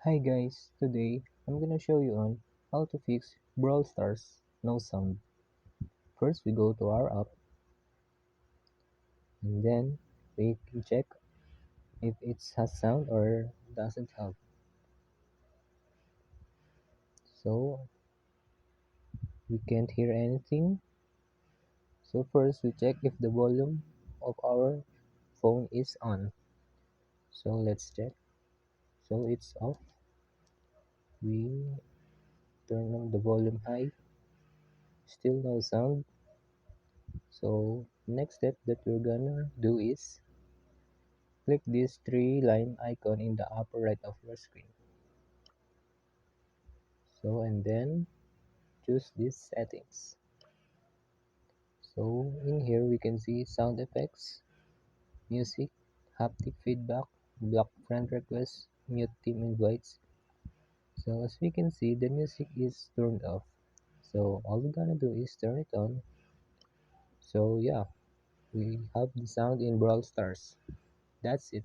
Hi guys, today I'm gonna show you on how to fix Brawl Stars no sound. First we go to our app and then we can check if it has sound or doesn't have. So we can't hear anything. So first we check if the volume of our phone is on. So let's check. So it's off. We turn on the volume high. Still no sound. So next step that we're gonna do is click this three line icon in the upper right of your screen. So and then choose these settings. So in here we can see sound effects, music, haptic feedback, block friend requests, mute team invites. So as we can see the music is turned off. So all we're gonna do is turn it on. So yeah, we have the sound in Brawl Stars. That's it.